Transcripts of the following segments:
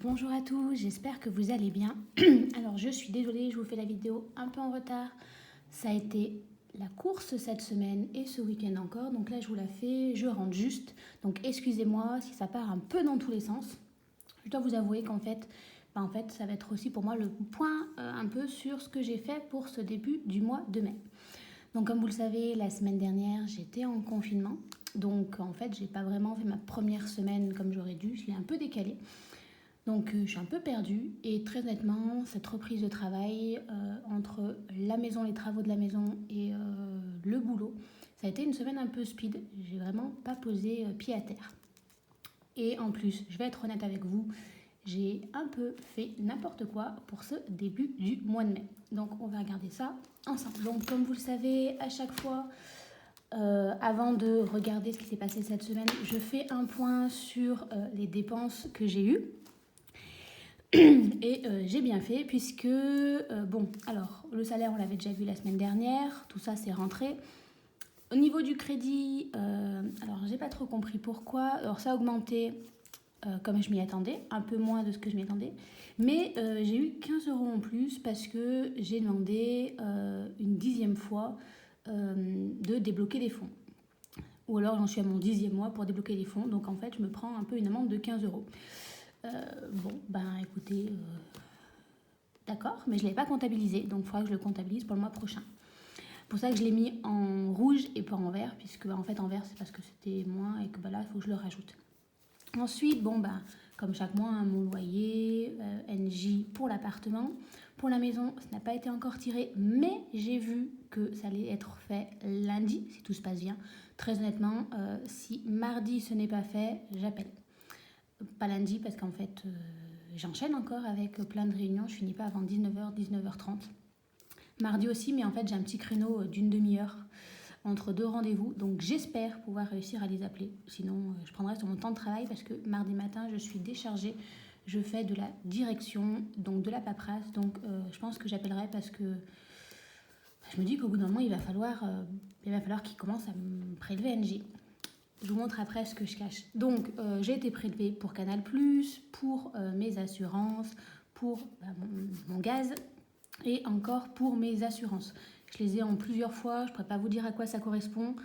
Bonjour à tous, j'espère que vous allez bien. Alors je suis désolée, je vous fais la vidéo un peu en retard. Ça a été la course cette semaine et ce week-end encore, donc là je vous la fais, je rentre juste. Donc excusez-moi si ça part un peu dans tous les sens. Je dois vous avouer qu'en fait, ça va être aussi pour moi le point un peu sur ce que j'ai fait pour ce début du mois de mai. Donc comme vous le savez, la semaine dernière j'étais en confinement. Donc en fait j'ai pas vraiment fait ma première semaine comme j'aurais dû, je l'ai un peu décalée. Donc je suis un peu perdue et très honnêtement, cette reprise de travail entre la maison, les travaux de la maison et le boulot, ça a été une semaine un peu speed. J'ai vraiment pas posé pied à terre. Et en plus, je vais être honnête avec vous, j'ai un peu fait n'importe quoi pour ce début du mois de mai. Donc on va regarder ça ensemble. Donc comme vous le savez, à chaque fois, avant de regarder ce qui s'est passé cette semaine, je fais un point sur les dépenses que j'ai eues. Et j'ai bien fait puisque, alors le salaire on l'avait déjà vu la semaine dernière, tout ça c'est rentré. Au niveau du crédit, alors j'ai pas trop compris pourquoi, alors ça a augmenté comme je m'y attendais, un peu moins de ce que je m'y attendais, mais j'ai eu 15 euros en plus parce que j'ai demandé une 10e fois de débloquer les fonds. Ou alors j'en suis à mon 10e mois pour débloquer les fonds, donc en fait je me prends un peu une amende de 15 euros. Écoutez, d'accord, mais je ne l'ai pas comptabilisé, donc il faudra que je le comptabilise pour le mois prochain. C'est pour ça que je l'ai mis en rouge et pas en vert, puisque en fait en vert c'est parce que c'était moins et que là il faut que je le rajoute. Ensuite, comme chaque mois, mon loyer, NJ pour l'appartement. Pour la maison, ça n'a pas été encore tiré, mais j'ai vu que ça allait être fait lundi, si tout se passe bien. Très honnêtement, si mardi ce n'est pas fait, j'appelle. Pas lundi, parce qu'en fait, j'enchaîne encore avec plein de réunions. Je finis pas avant 19h, 19h30. Mardi aussi, mais en fait, j'ai un petit créneau d'une demi-heure entre deux rendez-vous. Donc, j'espère pouvoir réussir à les appeler. Sinon, je prendrai sur mon temps de travail parce que mardi matin, je suis déchargée. Je fais de la direction, donc de la paperasse. Donc, je pense que j'appellerai parce que je me dis qu'au bout d'un moment, il va falloir qu'ils commencent à me prélever NJ. Je vous montre après ce que je cache. Donc, j'ai été prélevée pour Canal+, pour mes assurances, pour mon gaz et encore pour mes assurances. Je les ai en plusieurs fois, je ne pourrais pas vous dire à quoi ça correspond.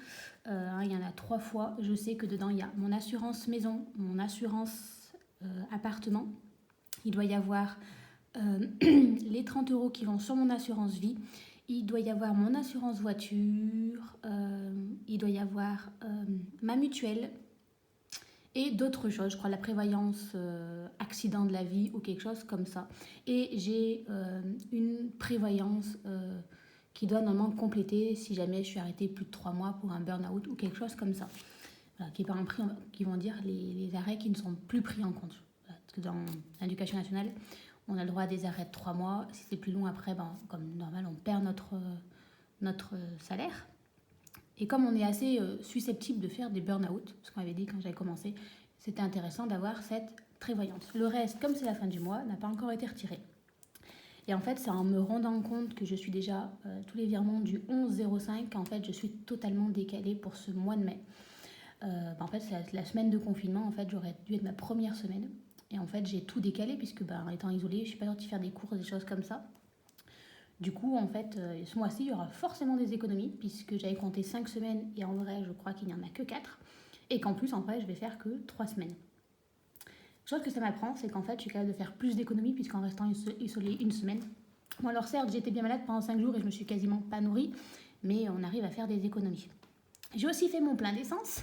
Il y en a 3 fois. Je sais que dedans, il y a mon assurance maison, mon assurance appartement. Il doit y avoir les 30 euros qui vont sur mon assurance vie. Il doit y avoir mon assurance voiture, il doit y avoir ma mutuelle et d'autres choses, je crois la prévoyance accident de la vie ou quelque chose comme ça. Et j'ai une prévoyance qui doit normalement compléter si jamais je suis arrêtée plus de 3 mois pour un burn-out ou quelque chose comme ça. Voilà, qui vont dire les arrêts qui ne sont plus pris en compte. Voilà, parce que dans l'éducation nationale, on a le droit à des arrêts de 3 mois. Si c'est plus long après, comme normal, on perd notre salaire. Et comme on est assez susceptible de faire des burn-out, ce qu'on avait dit quand j'avais commencé, c'était intéressant d'avoir cette prévoyance. Le reste, comme c'est la fin du mois, n'a pas encore été retiré. Et en fait, c'est en me rendant compte que je suis déjà tous les virements du 11-05 qu'en fait, je suis totalement décalée pour ce mois de mai. En fait, c'est la semaine de confinement. En fait, j'aurais dû être ma première semaine. Et en fait, j'ai tout décalé puisque, en étant isolée, je ne suis pas sortie faire des courses, des choses comme ça. Du coup, en fait, ce mois-ci, il y aura forcément des économies puisque j'avais compté 5 semaines et en vrai, je crois qu'il n'y en a que 4. Et qu'en plus, en vrai, je vais faire que 3 semaines. Chose que ça m'apprend, c'est qu'en fait, je suis capable de faire plus d'économies puisqu'en restant isolée une semaine. Bon, alors certes, j'étais bien malade pendant 5 jours et je me suis quasiment pas nourrie, mais on arrive à faire des économies. J'ai aussi fait mon plein d'essence.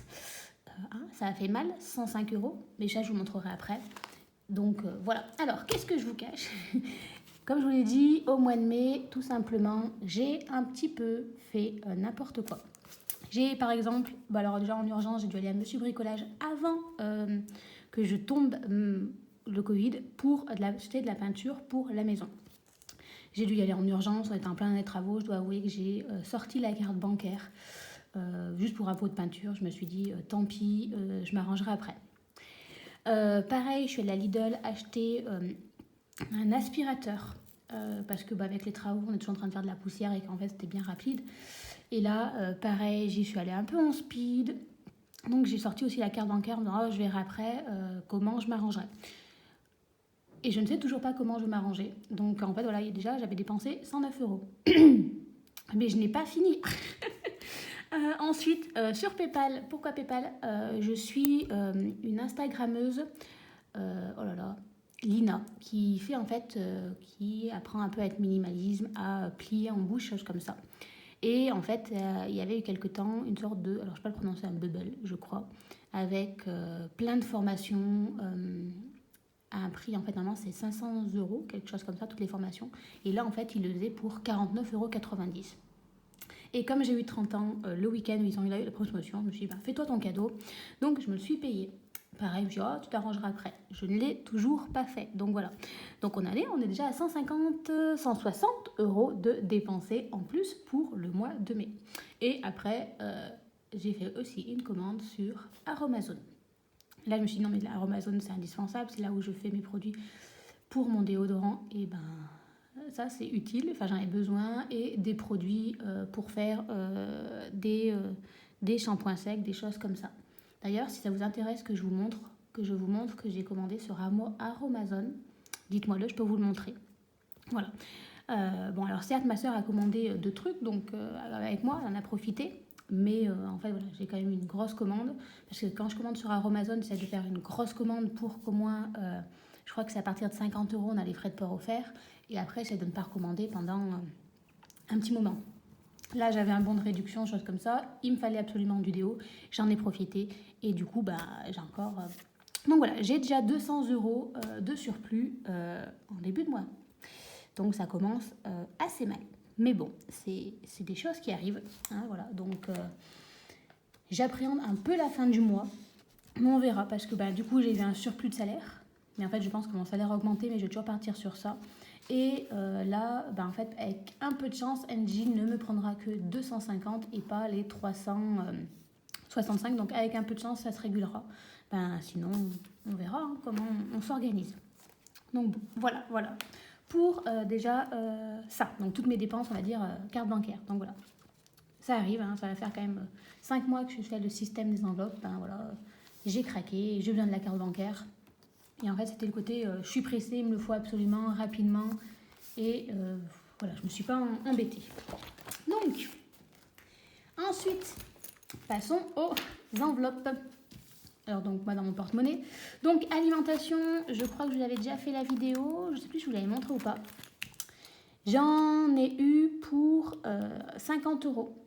Ça a fait mal, 105 euros, mais ça, je vous montrerai après. Donc voilà. Alors, qu'est-ce que je vous cache? Comme je vous l'ai dit, au mois de mai, tout simplement, j'ai un petit peu fait n'importe quoi. J'ai par exemple, alors déjà en urgence, j'ai dû aller à Monsieur Bricolage avant que je tombe le Covid pour acheter de la peinture pour la maison. J'ai dû y aller en urgence, on était en plein des travaux, je dois avouer que j'ai sorti la carte bancaire juste pour un pot de peinture. Je me suis dit, tant pis, je m'arrangerai après. Pareil, je suis allée à Lidl acheter un aspirateur parce que avec les travaux, on est toujours en train de faire de la poussière et qu'en fait, c'était bien rapide. Et là, pareil, j'y suis allée un peu en speed. Donc, j'ai sorti aussi la carte bancaire en disant, je verrai après comment je m'arrangerai. et je ne sais toujours pas comment je vais m'arranger. Donc en fait, voilà, déjà j'avais dépensé 109 euros. Mais je n'ai pas fini. Ensuite, sur PayPal, pourquoi PayPal? Je suis une Instagrammeuse, oh là là, Lina, qui fait en fait, qui apprend un peu à être minimalisme, à plier en bouche, choses comme ça. Et en fait, il y avait eu quelque temps une sorte de, alors je ne sais pas le prononcer, un bubble, je crois, avec plein de formations à un prix, en fait, normalement c'est 500 euros, quelque chose comme ça, toutes les formations. Et là, en fait, ils le faisaient pour 49,90 €. Et comme j'ai eu 30 ans, le week-end où ils ont eu la promotion, je me suis dit, bah, fais-toi ton cadeau. Donc, je me le suis payé. Pareil, je me suis dit, oh, tu t'arrangeras après. Je ne l'ai toujours pas fait. Donc, voilà. Donc, on est déjà à 150, 160 euros de dépensés en plus pour le mois de mai. Et après, j'ai fait aussi une commande sur Aromazone. Là, je me suis dit, non, mais Aromazone, c'est indispensable. C'est là où je fais mes produits pour mon déodorant. Et ben, ça c'est utile, enfin j'en ai besoin, et des produits pour faire des shampoings secs, des choses comme ça. D'ailleurs, si ça vous intéresse que je vous montre que j'ai commandé sur Aromazone, dites-moi-le, je peux vous le montrer. Voilà. Bon, alors certes, ma soeur a commandé 2 trucs, donc avec moi, elle en a profité. Mais en fait, voilà, j'ai quand même une grosse commande. Parce que quand je commande sur Aromazone, j'essaie de faire une grosse commande pour qu'au moins, je crois que c'est à partir de 50 euros, on a les frais de port offerts. Et après, j'essaie de ne pas recommander pendant un petit moment. Là, j'avais un bon de réduction, chose comme ça. Il me fallait absolument du déo. J'en ai profité. Et du coup, bah, j'ai encore... Donc voilà, j'ai déjà 200 euros de surplus en début de mois. Donc ça commence assez mal. Mais bon, c'est des choses qui arrivent. Hein, voilà. Donc j'appréhende un peu la fin du mois. Mais on verra parce que bah, du coup, j'ai eu un surplus de salaire. Mais en fait, je pense que mon salaire a augmenté, mais je vais toujours partir sur ça. Et là, bah, en fait, avec un peu de chance, Engie ne me prendra que 250 et pas les 365. Donc avec un peu de chance, ça se régulera. Ben, sinon, on verra hein, comment on s'organise. Donc bon, voilà. Pour déjà ça, donc toutes mes dépenses, on va dire, carte bancaire. Donc voilà, ça arrive, hein, ça va faire quand même 5 mois que je fais le système des enveloppes. Ben voilà, j'ai craqué, j'ai besoin de la carte bancaire. Et en fait, c'était le côté, je suis pressée, il me le faut absolument, rapidement. Et voilà, je ne me suis pas embêtée. Donc, ensuite, passons aux enveloppes. Alors donc, moi dans mon porte-monnaie. Donc, alimentation, je crois que je vous avais déjà fait la vidéo. Je ne sais plus si je vous l'avais montré ou pas. J'en ai eu pour 50 euros.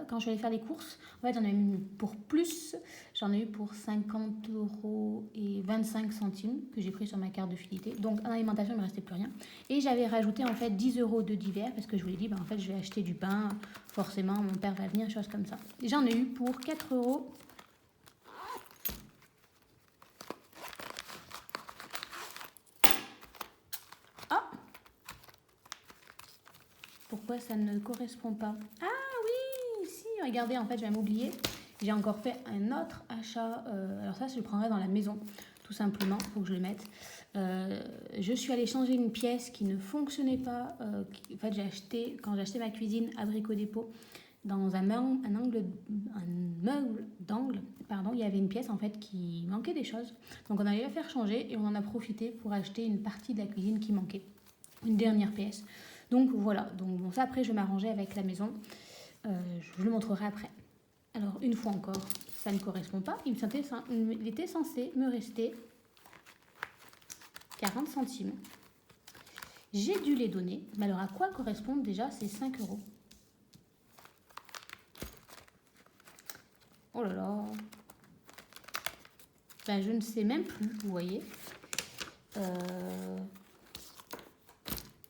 Quand je suis allée faire les courses, en fait, j'en ai eu pour plus. J'en ai eu pour 50 euros et 25 centimes que j'ai pris sur ma carte de fidélité. Donc, en alimentation, il ne me restait plus rien. Et j'avais rajouté en fait 10 euros de divers parce que je vous l'ai dit, en fait, je vais acheter du pain. Forcément, mon père va venir, choses comme ça. J'en ai eu pour 4 euros. Ah! Pourquoi ça ne correspond pas? Ah oui, si, regardez, en fait, je vais m'oublier. J'ai encore fait un autre achat. Alors ça, je le prendrai dans la maison, tout simplement, pour que je le mette. Je suis allée changer une pièce qui ne fonctionnait pas. En fait, quand j'ai acheté ma cuisine à Brico Dépôt, dans un meuble d'angle, pardon, il y avait une pièce en fait qui manquait des choses. Donc on allait la faire changer et on en a profité pour acheter une partie de la cuisine qui manquait, une dernière pièce. Donc voilà, donc bon, ça après je vais m'arranger avec la maison. Je vous le montrerai après. Alors une fois encore, ça ne correspond pas. Il était censé me rester 40 centimes. J'ai dû les donner. Mais alors à quoi correspondent déjà ces 5 euros? Oh là là. Ben, je ne sais même plus, vous voyez.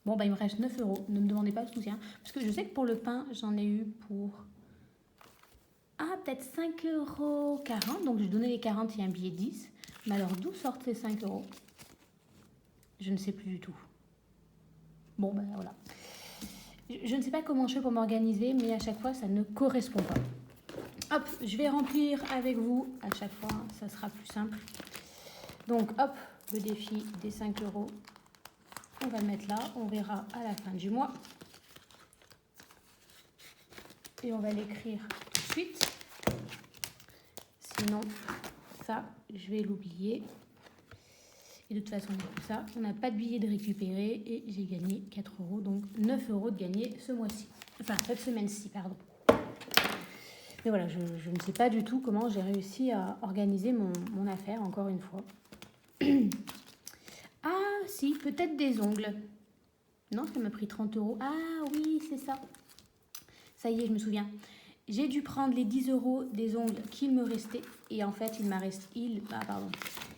Bon, ben, il me reste 9 euros. Ne me demandez pas de soutien. Parce que je sais que pour le pain, j'en ai eu pour... Ah, peut-être 5,40 €. Donc, j'ai donné les 40 et un billet de 10. Mais alors, d'où sortent ces 5 euros? Je ne sais plus du tout. Bon, ben voilà. Je ne sais pas comment je fais pour m'organiser, mais à chaque fois, ça ne correspond pas. Hop, je vais remplir avec vous. À chaque fois, ça sera plus simple. Donc, hop, le défi des 5 euros. On va le mettre là. On verra à la fin du mois. Et on va l'écrire tout de suite. Sinon, ça, je vais l'oublier. Et de toute façon, tout ça, on n'a pas de billet de récupérer et j'ai gagné 4 euros, donc 9 euros de gagné ce mois-ci. Enfin, cette semaine-ci, pardon. Mais voilà, je ne sais pas du tout comment j'ai réussi à organiser mon affaire, encore une fois. Ah, si, peut-être des ongles. Non, ça m'a pris 30 euros. Ah oui, c'est ça. Ça y est, je me souviens. J'ai dû prendre les 10 euros des ongles qu'il me restait. Et en fait,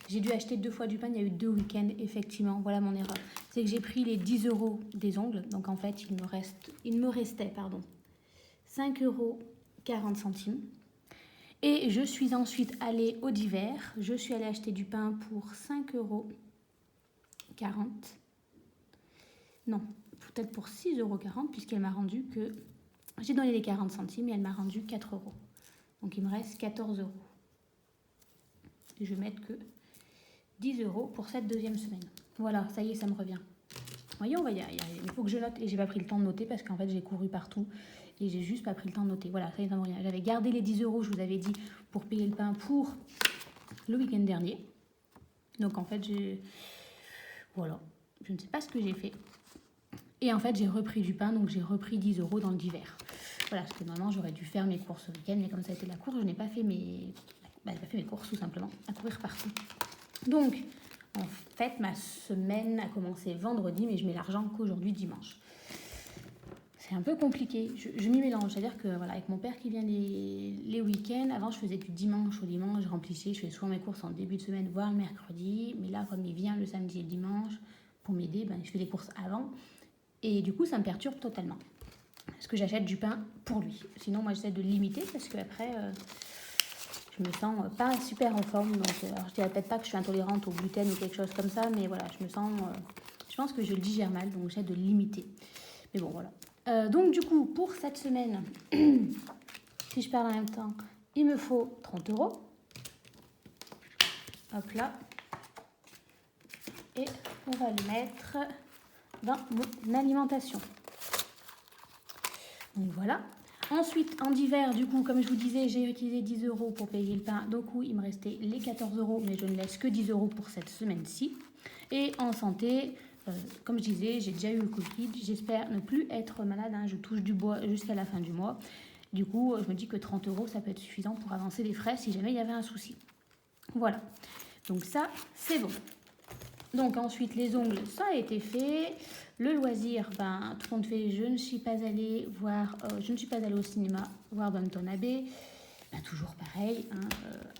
j'ai dû acheter 2 fois du pain. Il y a eu 2 week-ends, effectivement. Voilà mon erreur. C'est que j'ai pris les 10 euros des ongles. Donc en fait, il me restait 5 euros 40 centimes. Et je suis ensuite allée au divers. Je suis allée acheter du pain pour 5 euros 40. Non, peut-être pour 6,40 euros puisqu'elle m'a rendu que... J'ai donné les 40 centimes et elle m'a rendu 4 euros. Donc il me reste 14 euros. Et je vais mettre que 10 euros pour cette deuxième semaine. Voilà, ça y est, ça me revient. Vous voyez, on va y arriver. Il faut que je note et j'ai pas pris le temps de noter parce qu'en fait j'ai couru partout et j'ai juste pas pris le temps de noter. Voilà, ça y est, ça me revient. J'avais gardé les 10 euros, je vous avais dit, pour payer le pain pour le week-end dernier. Donc en fait, voilà, je ne sais pas ce que j'ai fait. Et en fait, j'ai repris du pain, donc j'ai repris 10 euros dans le divers. Voilà, parce que normalement, j'aurais dû faire mes courses ce week-end, mais comme ça a été la course, je n'ai pas fait mes courses, tout simplement, à courir partout. Donc, en fait, ma semaine a commencé vendredi, mais je mets l'argent qu'aujourd'hui, dimanche. C'est un peu compliqué, je m'y mélange. C'est-à-dire que, voilà, avec mon père qui vient les week-ends, avant, je faisais du dimanche au dimanche, je remplissais, je fais souvent mes courses en début de semaine, voire le mercredi. Mais là, comme il vient le samedi et le dimanche, pour m'aider, je fais les courses avant. Et du coup, ça me perturbe totalement. Parce que j'achète du pain pour lui. Sinon, moi, j'essaie de le limiter parce qu'après, je me sens pas super en forme. Donc, alors, je dirais peut-être pas que je suis intolérante au gluten ou quelque chose comme ça, mais voilà, je pense que je le digère mal, donc j'essaie de le limiter. Mais bon, voilà. Donc, du coup, pour cette semaine, si je parle en même temps, il me faut 30 euros. Hop là. Et on va le mettre dans mon alimentation. Donc voilà. Ensuite, en divers, du coup, comme je vous disais, j'ai utilisé 10 euros pour payer le pain. Donc, il me restait les 14 euros, mais je ne laisse que 10 euros pour cette semaine-ci. Et en santé, comme je disais, j'ai déjà eu le Covid. J'espère ne plus être malade. Je touche du bois jusqu'à la fin du mois. Du coup, je me dis que 30 euros, ça peut être suffisant pour avancer les frais si jamais il y avait un souci. Voilà. Donc ça, c'est bon. Donc ensuite, les ongles, ça a été fait. Le loisir, tout le monde fait. Je ne suis pas allée au cinéma voir Downton Abbey. Toujours pareil,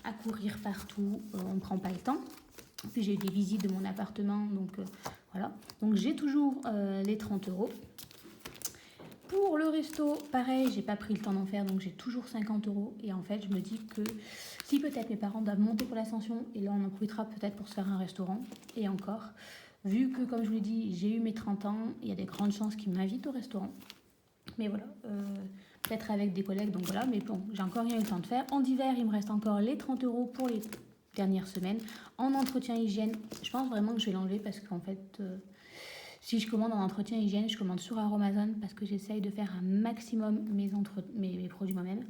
à courir partout, on ne prend pas le temps. Puis j'ai eu des visites de mon appartement, donc voilà. Donc j'ai toujours les 30 euros. Pour le resto, pareil, j'ai pas pris le temps d'en faire, donc j'ai toujours 50 euros. Et en fait, je me dis que si peut-être mes parents doivent monter pour l'ascension, et là on en profitera peut-être pour se faire un restaurant, et encore, vu que comme je vous l'ai dit, j'ai eu mes 30 ans, il y a des grandes chances qu'ils m'invitent au restaurant. Mais voilà, peut-être avec des collègues, donc voilà, mais bon, j'ai encore rien eu le temps de faire. En hiver, il me reste encore les 30 euros pour les dernières semaines. En entretien hygiène, je pense vraiment que je vais l'enlever parce qu'en fait... si je commande en entretien hygiène, je commande sur Amazon parce que j'essaye de faire un maximum mes produits moi-même.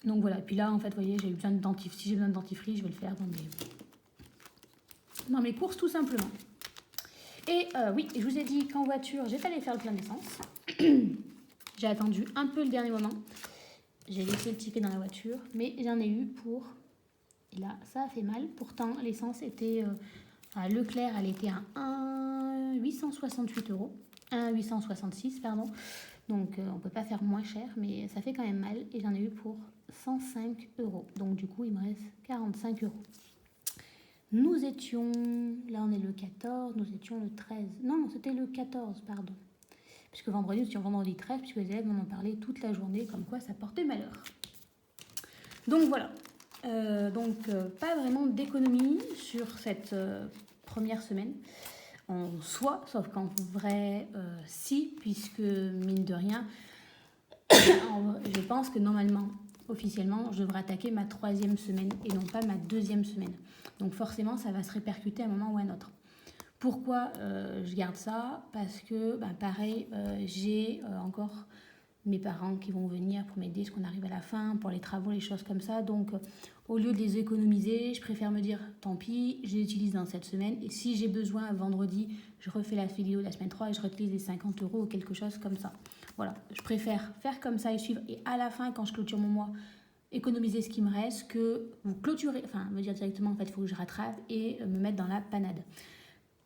Donc voilà, puis là en fait, vous voyez, j'ai eu besoin de dentifrice. Si j'ai besoin de dentifrice, je vais le faire dans mes courses tout simplement. Et oui, je vous ai dit qu'en voiture, j'étais allée faire le plein d'essence. J'ai attendu un peu le dernier moment. J'ai laissé le ticket dans la voiture, mais j'en ai eu pour... Et là, ça a fait mal. Pourtant, l'essence était... à Leclerc, elle était à 1,868 euros. 1,866, pardon. Donc, on ne peut pas faire moins cher, mais ça fait quand même mal. Et j'en ai eu pour 105 euros. Donc, du coup, il me reste 45 euros. Nous étions... Là, on est le 14. Nous étions le 13. Non, c'était le 14, pardon. Puisque vendredi, nous étions vendredi 13, puisque les élèves m'en ont parlé toute la journée, comme quoi ça portait malheur. Donc, voilà. Pas vraiment d'économie sur cette première semaine en soi, sauf qu'en vrai, si, puisque mine de rien, je pense que normalement, officiellement, je devrais attaquer ma 3e semaine et non pas ma 2e semaine. Donc forcément, ça va se répercuter à un moment ou à un autre. Pourquoi je garde ça? Parce que, pareil, j'ai encore mes parents qui vont venir pour m'aider, ce qu'on arrive à la fin, pour les travaux, les choses comme ça. Donc, au lieu de les économiser, je préfère me dire, tant pis, je les utilise dans cette semaine. Et si j'ai besoin, vendredi, je refais la vidéo de la semaine 3 et je réutilise les 50 € ou quelque chose comme ça. Voilà, je préfère faire comme ça et suivre. Et à la fin, quand je clôture mon mois, économiser ce qui me reste, que vous clôturez, enfin, me dire directement, en fait, il faut que je rattrape et me mettre dans la panade.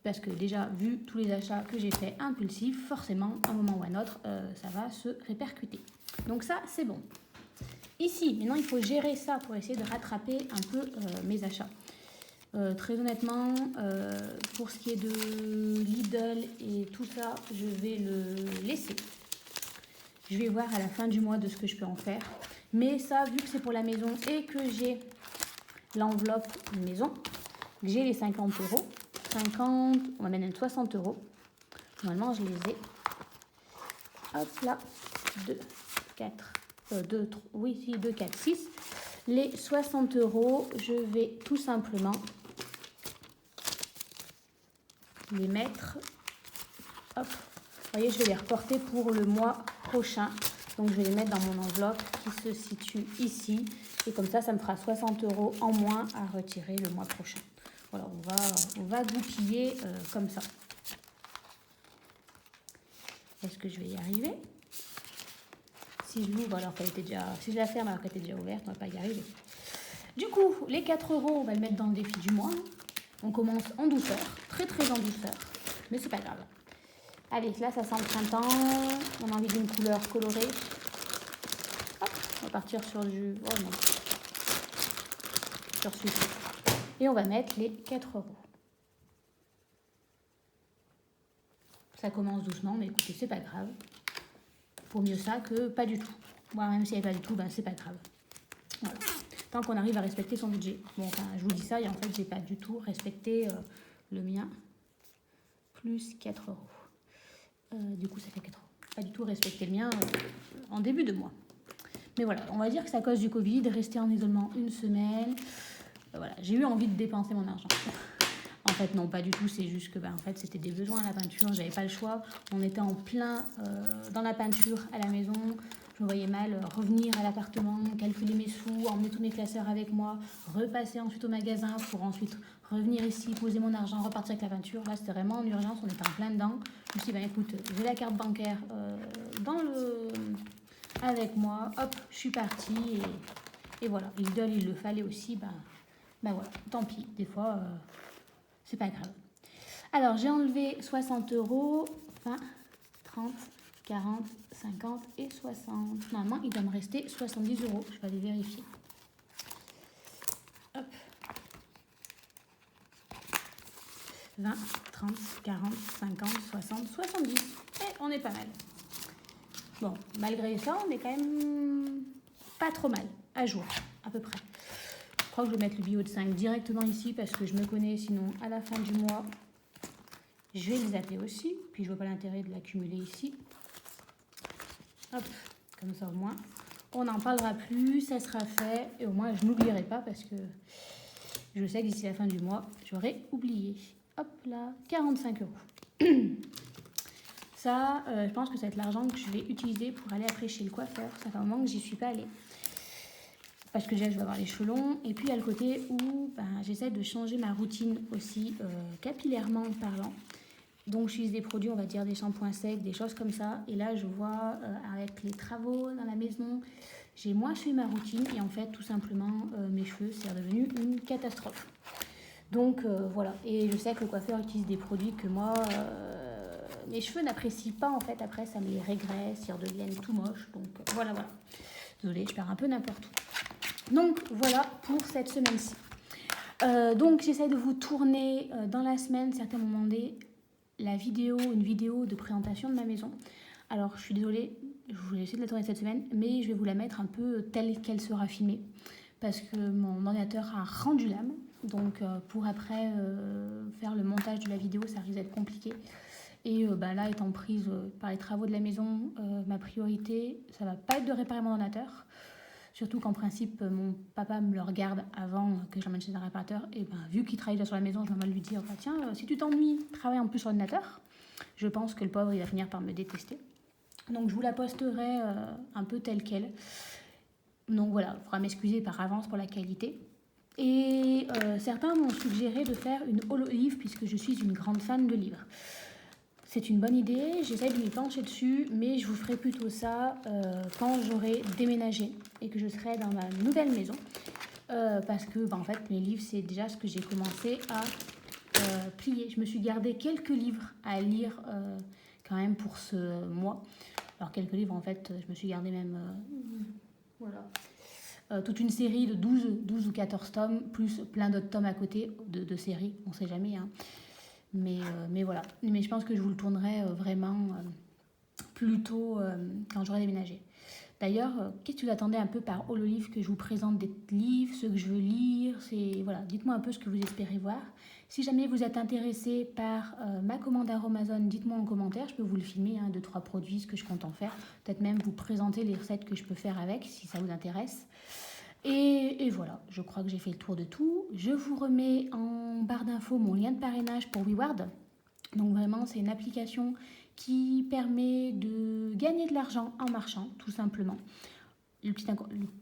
Parce que déjà, vu tous les achats que j'ai faits impulsifs, forcément, à un moment ou à un autre, ça va se répercuter. Donc ça, c'est bon. Ici, maintenant, il faut gérer ça pour essayer de rattraper un peu mes achats. Très honnêtement, pour ce qui est de Lidl et tout ça, je vais le laisser. Je vais voir à la fin du mois de ce que je peux en faire. Mais ça, vu que c'est pour la maison et que j'ai l'enveloppe maison, que j'ai les 50 €, 50, on va mettre 60 €. Normalement, je les ai. Hop là, 2, 4, 2, 3, oui, si, 2, 4, 6. Les 60 €, je vais tout simplement les mettre. Hop, vous voyez, je vais les reporter pour le mois prochain. Donc, je vais les mettre dans mon enveloppe qui se situe ici. Et comme ça me fera 60 € en moins à retirer le mois prochain. Voilà, on va goupiller comme ça. Est-ce que je vais y arriver? Si je l'ouvre alors qu'elle était déjà... Si je la ferme alors qu'elle était déjà ouverte, on ne va pas y arriver. Du coup, les 4 €, on va le mettre dans le défi du mois. On commence en douceur, très en douceur. Mais c'est pas grave. Allez, là, ça sent le printemps. On a envie d'une couleur colorée. Hop, on va partir sur du... Oh non. Sur celui-ci. Et on va mettre les 4 €. Ça commence doucement, mais écoutez, c'est pas grave. Pour mieux ça que pas du tout. Moi, même s'il n'y avait pas du tout, ben, c'est pas grave. Voilà. Tant qu'on arrive à respecter son budget. Bon, enfin, je vous dis ça, et en fait, j'ai pas du tout respecté le mien. Plus 4 €. Du coup, ça fait 4 €. Pas du tout respecté le mien en début de mois. Mais voilà, on va dire que c'est à cause du Covid, rester en isolement une semaine. Voilà, j'ai eu envie de dépenser mon argent. En fait, non, pas du tout. C'est juste que en fait, c'était des besoins à la peinture. J'avais pas le choix. On était en plein dans la peinture à la maison. Je me voyais mal revenir à l'appartement, calculer mes sous, emmener tous mes classeurs avec moi, repasser ensuite au magasin pour ensuite revenir ici, poser mon argent, repartir avec la peinture. Là, c'était vraiment en urgence. On était en plein dedans. Je me suis dit, écoute, j'ai la carte bancaire avec moi. Hop, je suis partie. Et voilà. Lidl, il le fallait aussi. Voilà, tant pis. Des fois... c'est pas grave. Alors, j'ai enlevé 60 €, 20, 30, 40, 50 et 60. Normalement, il doit me rester 70 €. Je vais aller vérifier. Hop. 20, 30, 40, 50, 60, 70. Et on est pas mal. Bon, malgré ça, on est quand même pas trop mal. À jour, à peu près. Je crois que je vais mettre le bio de 5 directement ici parce que je me connais, sinon à la fin du mois, je vais les appeler aussi. Puis je vois pas l'intérêt de l'accumuler ici. Hop, comme ça au moins. On n'en parlera plus, ça sera fait. Et au moins je n'oublierai pas parce que je sais que d'ici la fin du mois, j'aurai oublié. Hop là, 45 €. Ça, je pense que ça va être l'argent que je vais utiliser pour aller après chez le coiffeur. Ça fait un moment que j'y suis pas allée. Parce que déjà, je vais avoir les cheveux longs. Et puis, il y a le côté où j'essaie de changer ma routine aussi, capillairement parlant. Donc, j'utilise des produits, on va dire des shampoings secs, des choses comme ça. Et là, je vois, avec les travaux dans la maison, j'ai moins suivi ma routine. Et en fait, tout simplement, mes cheveux, c'est devenu une catastrophe. Donc, voilà. Et je sais que le coiffeur utilise des produits que moi, mes cheveux n'apprécient pas. En fait, après, ça me les régresse, ils redeviennent tout moches. Donc, voilà. Désolée, je pars un peu n'importe où. Donc voilà pour cette semaine-ci. Donc j'essaie de vous tourner dans la semaine, certains m'ont demandé une vidéo de présentation de ma maison. Alors je suis désolée, je vais essayer de la tourner cette semaine, mais je vais vous la mettre un peu telle qu'elle sera filmée. Parce que mon ordinateur a rendu l'âme. Donc pour après faire le montage de la vidéo, ça risque d'être compliqué. Et là, étant prise par les travaux de la maison, ma priorité, ça va pas être de réparer mon ordinateur. Surtout qu'en principe, mon papa me le regarde avant que je l'emmène chez un réparateur. Et vu qu'il travaille déjà sur la maison, je vais mal lui dire tiens, si tu t'ennuies, travaille en plus sur l'ordinateur. Je pense que le pauvre, il va finir par me détester. Donc je vous la posterai un peu telle qu'elle. Donc voilà, il faudra m'excuser par avance pour la qualité. Et certains m'ont suggéré de faire une holo-livre puisque je suis une grande fan de livres. C'est une bonne idée, j'essaie de m'y pencher dessus, mais je vous ferai plutôt ça quand j'aurai déménagé et que je serai dans ma nouvelle maison. Parce que en fait, les livres, c'est déjà ce que j'ai commencé à plier. Je me suis gardé quelques livres à lire quand même pour ce mois. Alors quelques livres, en fait, je me suis gardé même toute une série de 12 ou 14 tomes, plus plein d'autres tomes à côté de séries, on ne sait jamais. Hein. Mais voilà. Mais je pense que je vous le tournerai vraiment plutôt quand j'aurai déménagé. D'ailleurs, qu'est-ce que vous attendez un peu par holo-livre, que je vous présente des livres, ceux que je veux lire, voilà, dites-moi un peu ce que vous espérez voir. Si jamais vous êtes intéressé par ma commande Amazon, dites-moi en commentaire, je peux vous le filmer, 2-3 produits, ce que je compte en faire. Peut-être même vous présenter les recettes que je peux faire avec, si ça vous intéresse. Et voilà, je crois que j'ai fait le tour de tout. Je vous remets en barre d'infos mon lien de parrainage pour WeWard. Donc vraiment, c'est une application qui permet de gagner de l'argent en marchant, tout simplement. Le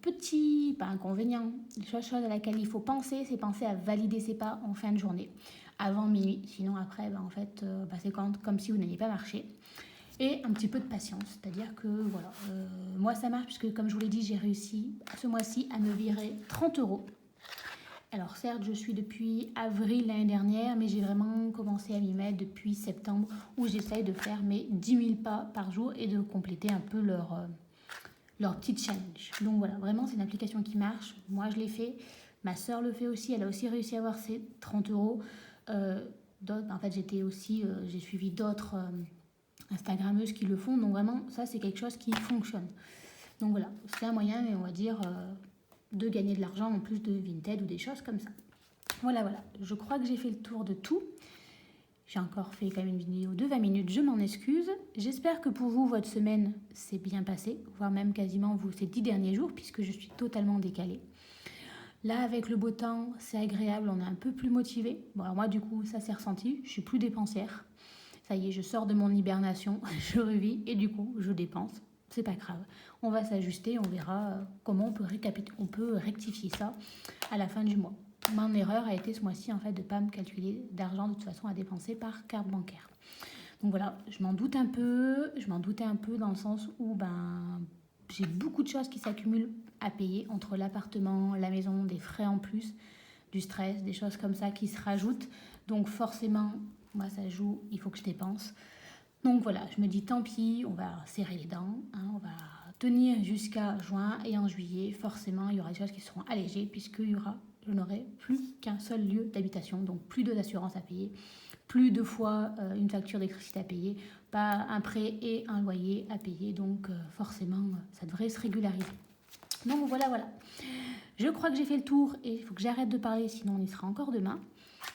petit pas inconvénient, la chose à laquelle il faut penser, c'est penser à valider ses pas en fin de journée, avant minuit. Sinon après, en fait, c'est comme si vous n'aviez pas marché. Et un petit peu de patience, c'est-à-dire que voilà, moi ça marche puisque comme je vous l'ai dit, j'ai réussi ce mois-ci à me virer 30 €. Alors certes, je suis depuis avril l'année dernière, mais j'ai vraiment commencé à m'y mettre depuis septembre, où j'essaye de faire mes 10 000 pas par jour et de compléter un peu leur petit challenge. Donc voilà, vraiment c'est une application qui marche. Moi je l'ai fait, ma soeur le fait aussi, elle a aussi réussi à avoir ses 30 €. En fait j'ai suivi d'autres Instagrammeuses qui le font, donc vraiment ça c'est quelque chose qui fonctionne. Donc voilà, c'est un moyen, on va dire, de gagner de l'argent en plus de Vinted ou des choses comme ça. Voilà, je crois que j'ai fait le tour de tout. J'ai encore fait quand même une vidéo de 20 minutes, je m'en excuse. J'espère que pour vous, votre semaine s'est bien passée, voire même quasiment ces 10 derniers jours, puisque je suis totalement décalée. Là, avec le beau temps, c'est agréable, on est un peu plus motivé. Bon, alors moi, du coup, ça s'est ressenti, je suis plus dépensière. Ça y est, je sors de mon hibernation, je revis et du coup, je dépense. C'est pas grave. On va s'ajuster, on verra comment on peut rectifier ça à la fin du mois. Mon erreur a été ce mois-ci, en fait, de ne pas me calculer d'argent de toute façon à dépenser par carte bancaire. Donc voilà, je m'en doutais un peu dans le sens où j'ai beaucoup de choses qui s'accumulent à payer entre l'appartement, la maison, des frais en plus, du stress, des choses comme ça qui se rajoutent. Donc forcément, moi ça joue, il faut que je dépense. Donc voilà, je me dis tant pis, on va serrer les dents, on va tenir jusqu'à juin et en juillet, forcément, il y aura des choses qui seront allégées puisque je n'aurai plus qu'un seul lieu d'habitation, donc plus d'assurance à payer, plus 2 fois une facture d'électricité à payer, pas un prêt et un loyer à payer, donc forcément, ça devrait se régulariser. Donc voilà. Je crois que j'ai fait le tour et il faut que j'arrête de parler, sinon on y sera encore demain.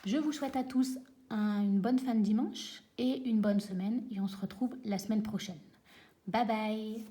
Je vous souhaite à tous une bonne fin de dimanche et une bonne semaine et on se retrouve la semaine prochaine. Bye bye!